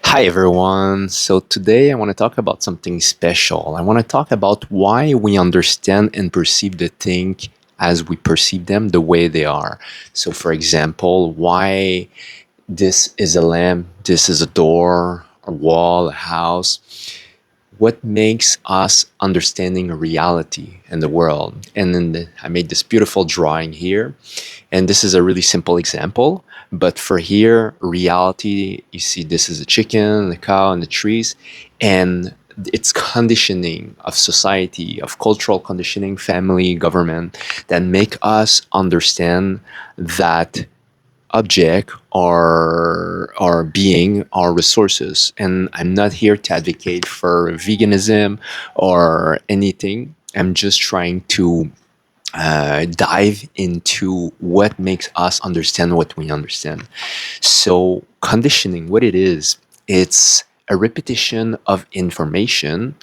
Hi everyone. So today I want to talk about something special. I want to talk about why we understand and perceive the thing as we perceive them the way they are. So for example, why this is a lamp, this is a door, a wall, a house. What makes us understanding reality in the world? And then I made this beautiful drawing here, and this is a really simple example. But for here, reality, you see, this is a chicken, the cow, and the trees, and it's conditioning of society, of cultural conditioning, family, government, that make us understand that object or being are resources. And I'm not here to advocate for veganism or anything. I'm just trying to dive into what makes us understand what we understand. So conditioning, what it is, it's a repetition of information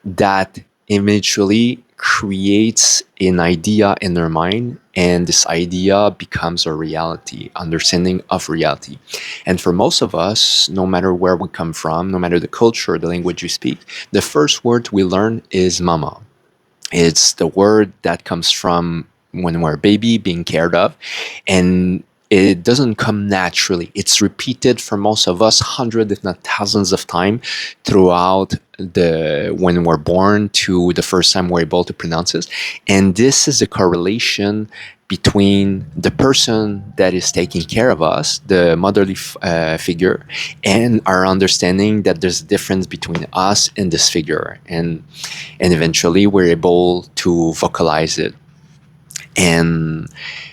that eventually creates an idea in their mind, and this idea becomes a reality, understanding of reality. And for most of us, no matter where we come from, no matter the culture, the language we speak, the first word we learn is mama. It's the word that comes from when we're a baby being cared of, and it doesn't come naturally. It's repeated for most of us hundreds, if not thousands of times throughout the when we're born to the first time we're able to pronounce it. And this is a correlation between the person that is taking care of us, the motherly figure, and our understanding that there's a difference between us and this figure. And eventually we're able to vocalize it. And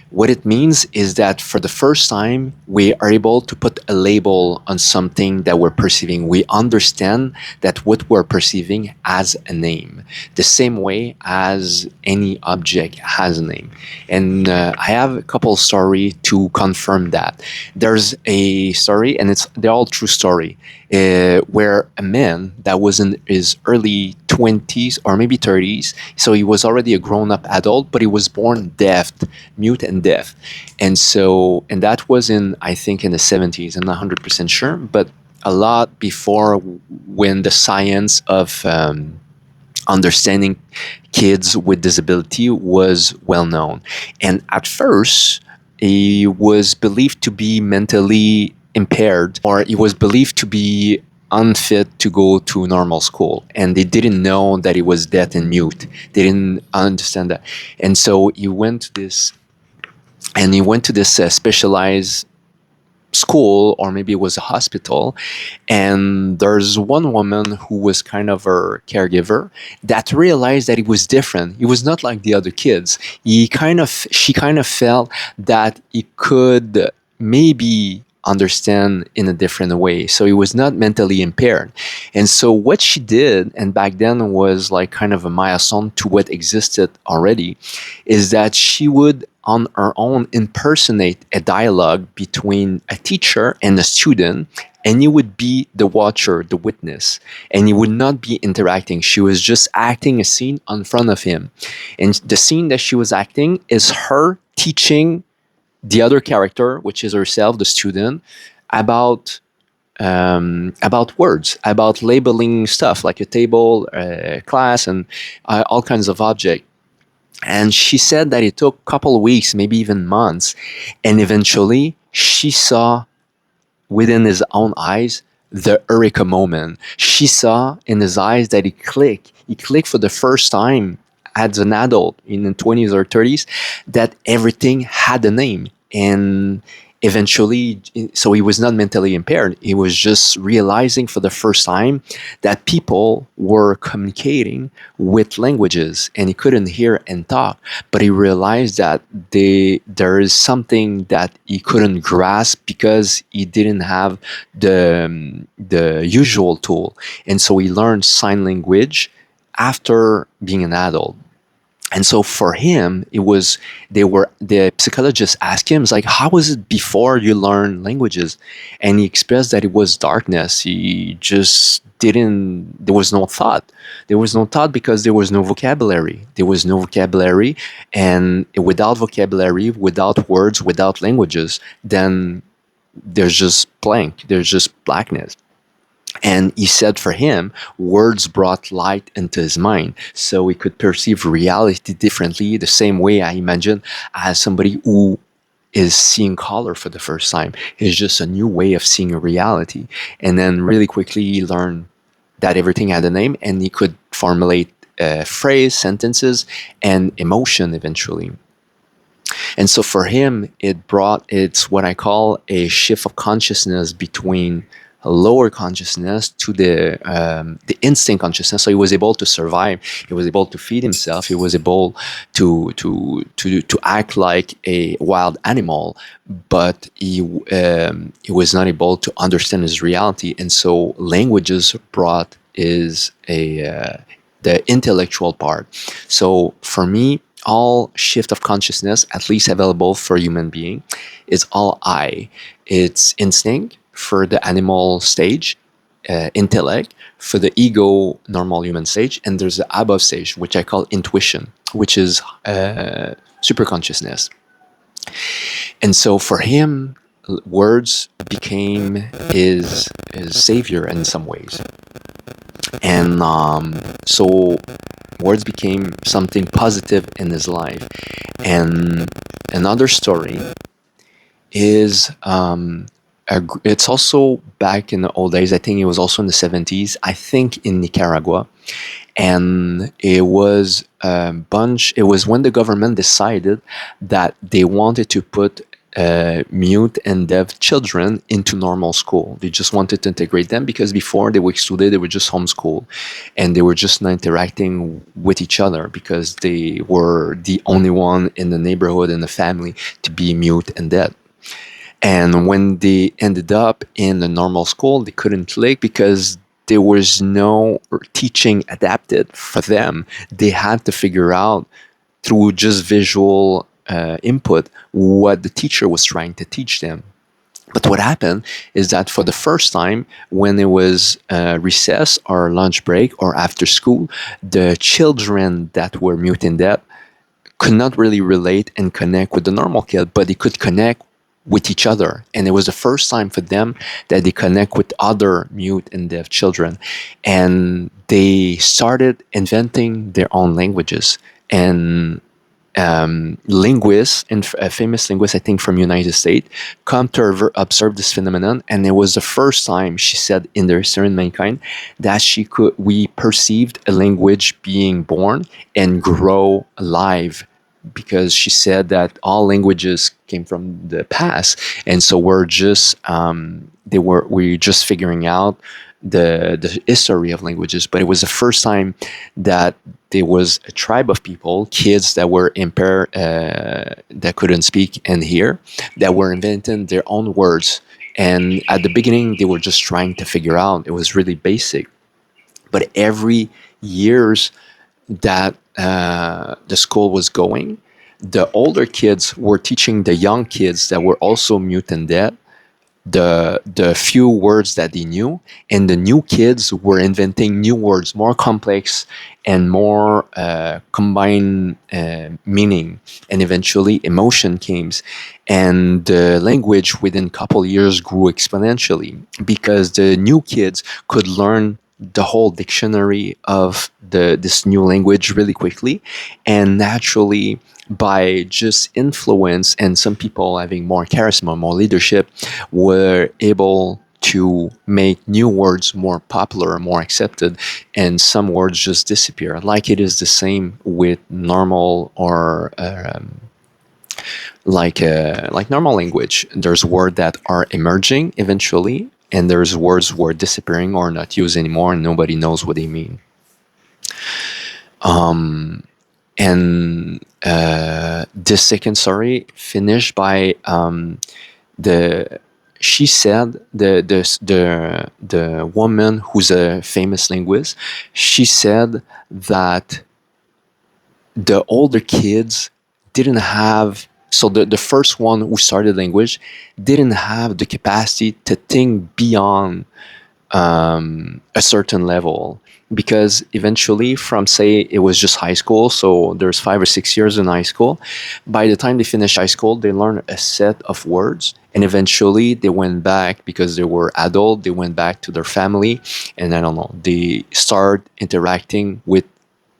what it means is that for the first time, we are able to put a label on something that we're perceiving. We understand that what we're perceiving has a name, the same way as any object has a name. And I have a couple story to confirm that. There's a story, and they're all true story, where a man that was in his early 20s or maybe 30s, so he was already a grown-up adult, but he was born deaf, mute and deaf. And that was in, I think, in the 70s. I'm not 100% sure, but a lot before, when the science of understanding kids with disability was well known. And at first, he was believed to be mentally impaired, or he was believed to be unfit to go to normal school, and they didn't know that he was deaf and mute. They didn't understand that. And so he went to this specialized school, or maybe it was a hospital. And there's one woman who was kind of her caregiver that realized that he was different. He was not like the other kids. She kind of felt that he could maybe understand in a different way, so he was not mentally impaired. And so what she did, and back then was like kind of a milestone to what existed already, is that she would on her own impersonate a dialogue between a teacher and a student, and you would be the watcher, the witness, and you would not be interacting. She was just acting a scene in front of him. And the scene that she was acting is her teaching the other character, which is herself, the student, about words, about labeling stuff like a table, class, and all kinds of objects. And she said that it took a couple of weeks, maybe even months. And eventually she saw within his own eyes the eureka moment. She saw in his eyes that he clicked. He clicked for the first time as an adult in the 20s or 30s, that everything had a name. And eventually, so he was not mentally impaired. He was just realizing for the first time that people were communicating with languages, and he couldn't hear and talk. But he realized that there is something that he couldn't grasp because he didn't have the usual tool. And so he learned sign language after being an adult. And so for him, the psychologist asked him, it's like, how was it before you learned languages? And he expressed that it was darkness. He just didn't, there was no thought. There was no thought because there was no vocabulary. There was no vocabulary. And without vocabulary, without words, without languages, then there's just blank. There's just blackness. And he said for him, words brought light into his mind. So he could perceive reality differently, the same way I imagine as somebody who is seeing color for the first time. It's just a new way of seeing a reality. And then really quickly he learned that everything had a name and he could formulate phrase, sentences, and emotion eventually. And so for him, it's what I call a shift of consciousness between a lower consciousness to the instinct consciousness. So he was able to survive. He was able to feed himself. He was able to act like a wild animal, but he was not able to understand his reality. And so languages brought is a the intellectual part. So for me, all shift of consciousness, at least available for human being, is all I. It's instinct for the animal stage, intellect for the ego normal human stage, and there's the above stage, which I call intuition, which is super consciousness. And so for him, words became his savior in some ways. And so words became something positive in his life. And another story is it's also back in the old days. I think it was also in the 70s. I think in Nicaragua, and it was a bunch. It was when the government decided that they wanted to put mute and deaf children into normal school. They just wanted to integrate them because before they were excluded, they were just homeschooled, and they were just not interacting with each other because they were the only one in the neighborhood and the family to be mute and deaf. And when they ended up in the normal school, they couldn't click because there was no teaching adapted for them. They had to figure out through just visual input what the teacher was trying to teach them. But what happened is that for the first time, when it was recess or lunch break or after school, the children that were mute and deaf could not really relate and connect with the normal kid, but they could connect with each other. And it was the first time for them that they connect with other mute and deaf children. And they started inventing their own languages. And linguists, and a famous linguist, I think from United States, come to observe this phenomenon. And it was the first time, she said, in the history of mankind, that we perceived a language being born and grow alive, because she said that all languages came from the past, and so we're just figuring out the history of languages. But it was the first time that there was a tribe of people, kids that were impaired, that couldn't speak and hear, that were inventing their own words. And at the beginning, they were just trying to figure out. It was really basic, but every years that the school was going, the older kids were teaching the young kids that were also mute and deaf the few words that they knew, and the new kids were inventing new words, more complex and more combined meaning, and eventually emotion came, and the language within a couple years grew exponentially because the new kids could learn the whole dictionary of this new language really quickly and naturally, by just influence and some people having more charisma, more leadership, were able to make new words more popular, more accepted, and some words just disappear. Like it is the same with normal or like normal language. There's words that are emerging eventually, and there's words who are disappearing or not used anymore, and nobody knows what they mean. And this second story finished by the she said the woman who's a famous linguist, she said that the older kids didn't have, so the first one who started language didn't have the capacity to think beyond a certain level, because eventually from, say, it was just high school, so there's 5 or 6 years in high school. By the time they finish high school, they learn a set of words, And eventually they went back because they were adult, they went back to their family, and I don't know, they start interacting with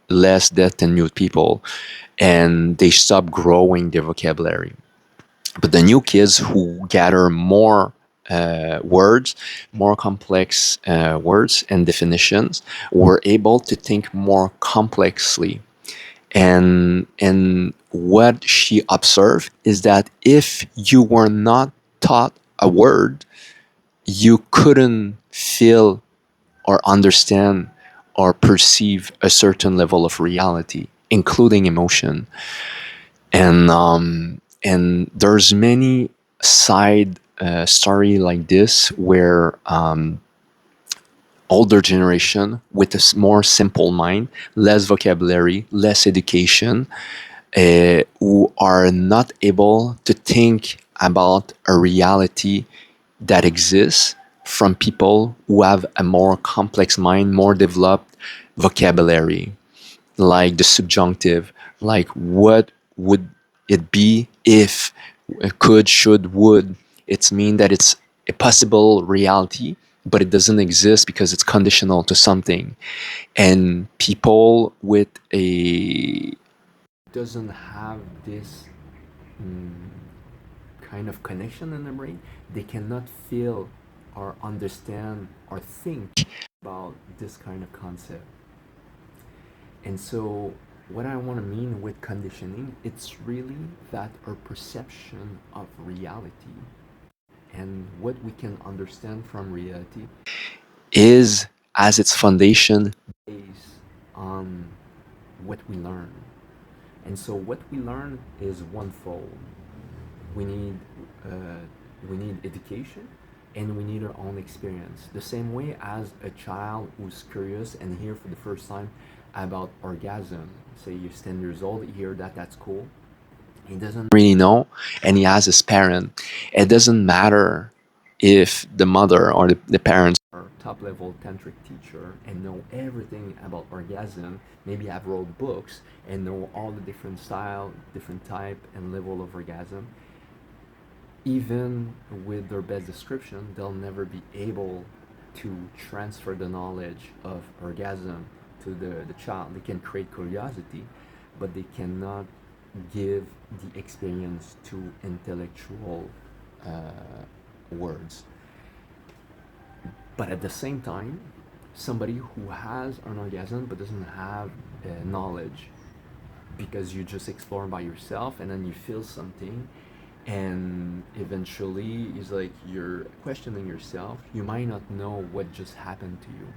less deaf and mute people, and they stop growing their vocabulary. But the new kids who gather more words, more complex words and definitions, were able to think more complexly. And what she observed is that if you were not taught a word, you couldn't feel or understand or perceive a certain level of reality, including emotion. And there's many side story like this where older generation with a more simple mind, less vocabulary, less education, who are not able to think about a reality that exists from people who have a more complex mind, more developed vocabulary, like the subjunctive, like what would it be if, could, should, would. It's mean that it's a possible reality, but it doesn't exist because it's conditional to something. And people with a doesn't have this mm, kind of connection in the brain, they cannot feel or understand or think about this kind of concept. And so, what I want to mean with conditioning, it's really that our perception of reality and what we can understand from reality is, as its foundation, based on what we learn. And so, what we learn is onefold. We need uh, we need education, and we need our own experience. The same way as a child who's curious and hear for the first time about orgasm. Say you're 10 years old, you hear that, that's cool. He doesn't really know, and he has his parent. It doesn't matter if the mother or the parents are top level tantric teacher and know everything about orgasm, maybe have wrote books and know all the different style, different type and level of orgasm. Even with their best description, they'll never be able to transfer the knowledge of orgasm to the child. They can create curiosity, but they cannot give the experience to intellectual uh, words. But at the same time, somebody who has an orgasm but doesn't have knowledge, because you just explore by yourself and then you feel something, and eventually it's like you're questioning yourself, you might not know what just happened to you.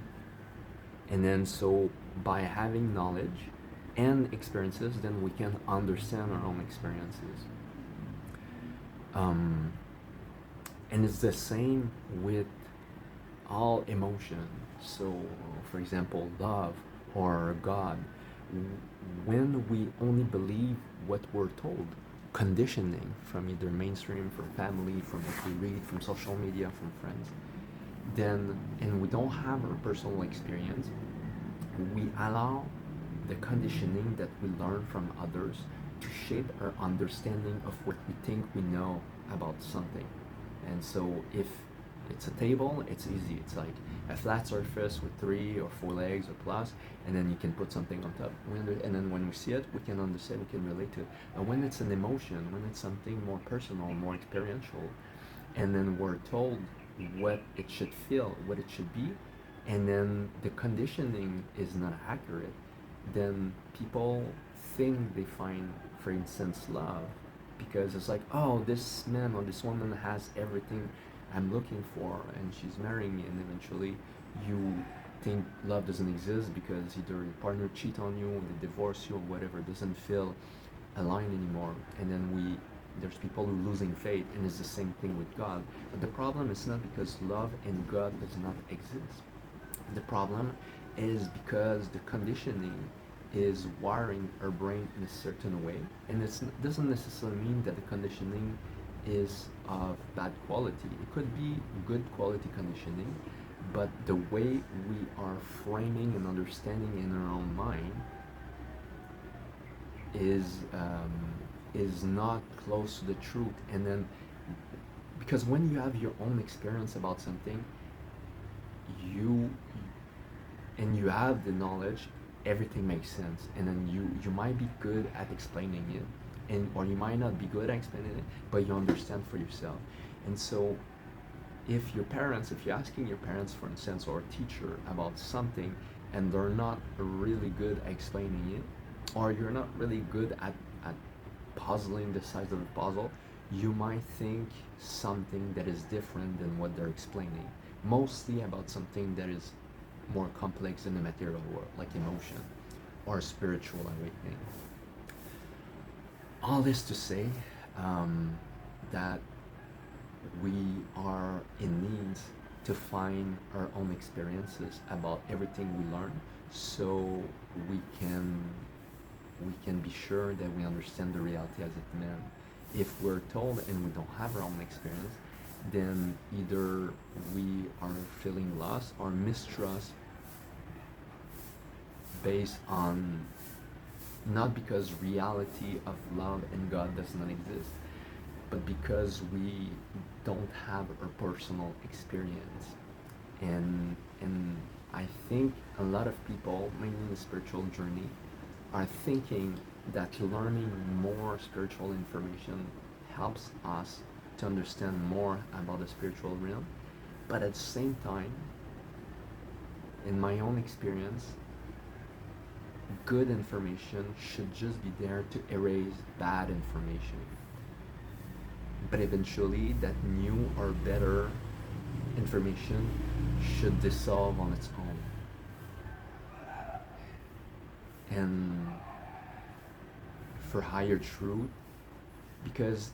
And then so by having knowledge and experiences, then we can understand our own experiences. um, and it's the same with all emotion. So for example, love or God, when we only believe what we're told, conditioning from either mainstream, from family, from what we read, from social media, from friends, then, and we don't have our personal experience, we allow the conditioning that we learn from others to shape our understanding of what we think we know about something. And so if it's a table, it's easy. It's like a flat surface with 3 or 4 legs or plus, and then you can put something on top. And then when we see it, we can understand, we can relate to it. And when it's an emotion, when it's something more personal, more experiential, and then we're told what it should feel, what it should be, and then the conditioning is not accurate, then people think they find, for instance, love, because it's like, oh, this man or this woman has everything I'm looking for, and she's marrying me, and eventually you think love doesn't exist because either your partner cheat on you, or they divorce you, or whatever, doesn't feel aligned anymore, and then there's people who are losing faith, and it's the same thing with God. But the problem is not because love and God does not exist. The problem is because the conditioning is wiring our brain in a certain way, and it doesn't necessarily mean that the conditioning is of bad quality. It could be good quality conditioning, but the way we are framing and understanding in our own mind is not close to the truth. And then because when you have your own experience about something, you and you have the knowledge, everything makes sense, and then you might be good at explaining it, and or you might not be good at explaining it, but you understand for yourself. And so if you're asking your parents, for instance, or a teacher about something, and they're not really good at explaining it, or you're not really good at puzzling the size of the puzzle, you might think something that is different than what they're explaining, mostly about something that is more complex in the material world, like emotion or spiritual awakening. All this to say that we are in need to find our own experiences about everything we learn, so we can we can be sure that we understand the reality as it meant. If we're told and we don't have our own experience, then either we are feeling lost or mistrust based on, not because reality of love and God does not exist, but because we don't have a personal experience. And I think a lot of people, mainly in the spiritual journey, are thinking that learning more spiritual information helps us to understand more about the spiritual realm. But at the same time, in my own experience, good information should just be there to erase bad information. But eventually, that new or better information should dissolve on its own. And for higher truth, because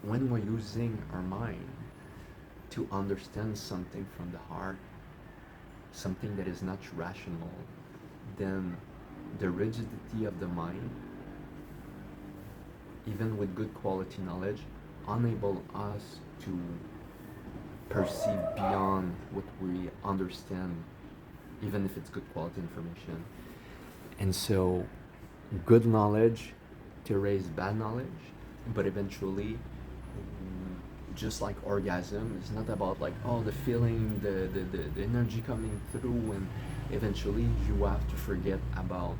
when we're using our mind to understand something from the heart, something that is not rational, then the rigidity of the mind, even with good quality knowledge, enable us to perceive beyond what we understand, even if it's good quality information. And so, good knowledge to erase bad knowledge, but eventually, just like orgasm, it's not about like, oh, the feeling, the energy coming through, and eventually you have to forget about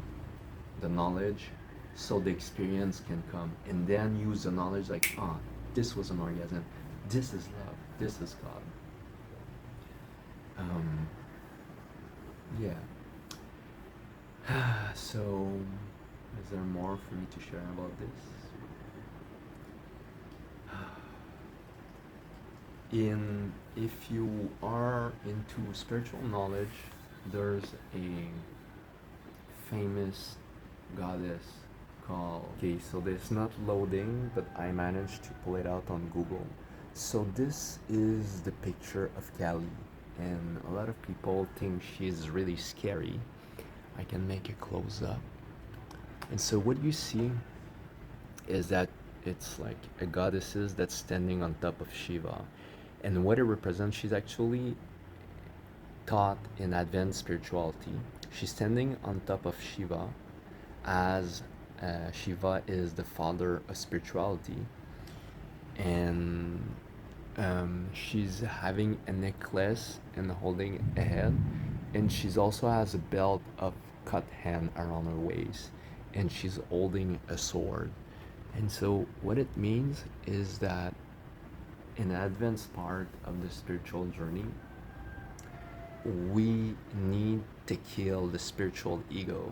the knowledge so the experience can come, and then use the knowledge like, ah, this was an orgasm, this is love, this is God. Yeah. So, is there more for me to share about this? If you are into spiritual knowledge, there's a famous goddess called. Okay, so it's not loading, but I managed to pull it out on Google. So this is the picture of Kali, and a lot of people think she's really scary. I can make a close up. And so what you see is that it's like a goddess that's standing on top of Shiva. And what it represents, she's actually taught in advanced spirituality. She's standing on top of Shiva, as Shiva is the father of spirituality. And she's having a necklace and holding a head. And she's also has a belt of cut hand around her waist. And she's holding a sword. And so what it means is that in the advanced part of the spiritual journey, we need to kill the spiritual ego,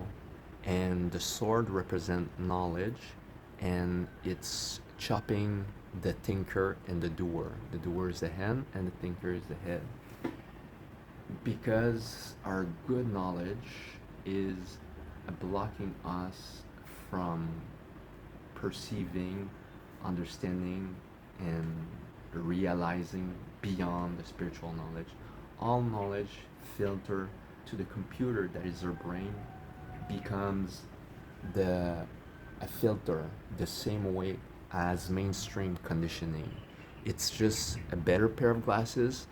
and the sword represents knowledge, and it's chopping the thinker and the doer. The doer is the hand and the thinker is the head, because our good knowledge is blocking us from perceiving, understanding, and realizing beyond the spiritual knowledge. All knowledge filtered to the computer that is our brain becomes a filter the same way as mainstream conditioning. It's just a better pair of glasses.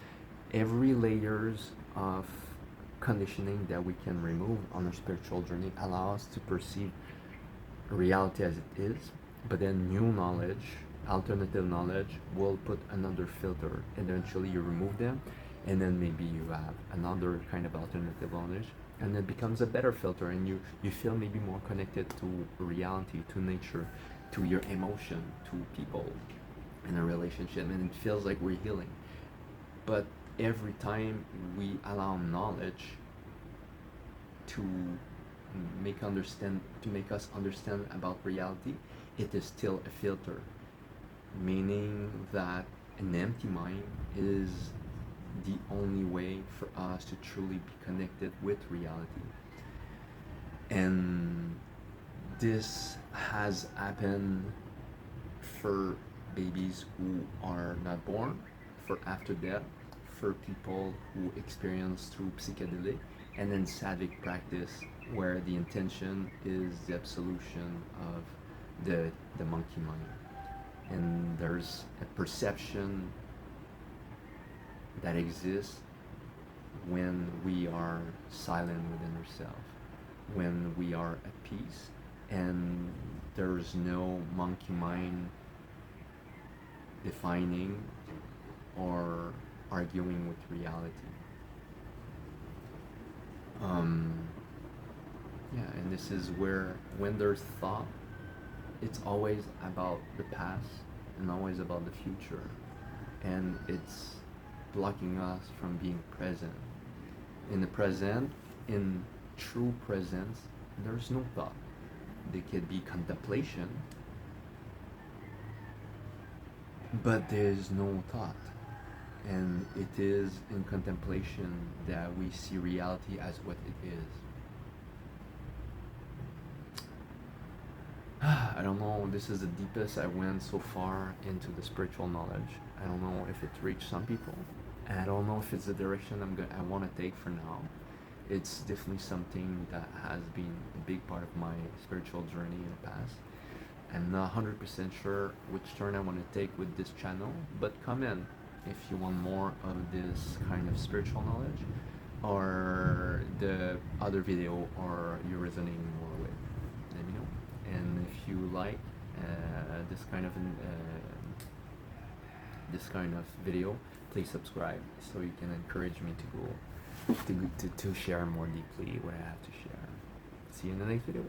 Every layers of conditioning that we can remove on our spiritual journey allow us to perceive reality as it is, but then new knowledge alternative knowledge will put another filter. Eventually you remove them, and then maybe you have another kind of alternative knowledge, and it becomes a better filter, and you feel maybe more connected to reality, to nature, to your emotion, to people in a relationship, and it feels like we're healing. But every time we allow knowledge to make us understand about reality, it is still a filter, meaning that an empty mind is the only way for us to truly be connected with reality. And this has happened for babies who are not born, for after death, for people who experience through psychedelic, and then sattvic practice, where the intention is the absolution of the monkey mind. And there's a perception that exists when we are silent within ourselves, when we are at peace, and there's no monkey mind defining or arguing with reality. Um, yeah, and this is where, when there's thought, it's always about the past and always about the future, and it's blocking us from being present. In the present, in true presence, there's no thought. There could be contemplation, but there's no thought. And it is in contemplation that we see reality as what it is. I don't know, this is the deepest I went so far into the spiritual knowledge. I don't know if it reached some people. I don't know if it's the direction I want to take for now. It's definitely something that has been a big part of my spiritual journey in the past. I'm not 100% sure which turn I want to take with this channel, but come in if you want more of this kind of spiritual knowledge, or the other video, or you're resonating more with. Let me know. And if you like this kind of video, please subscribe so you can encourage me to share more deeply what I have to share. See you in the next video.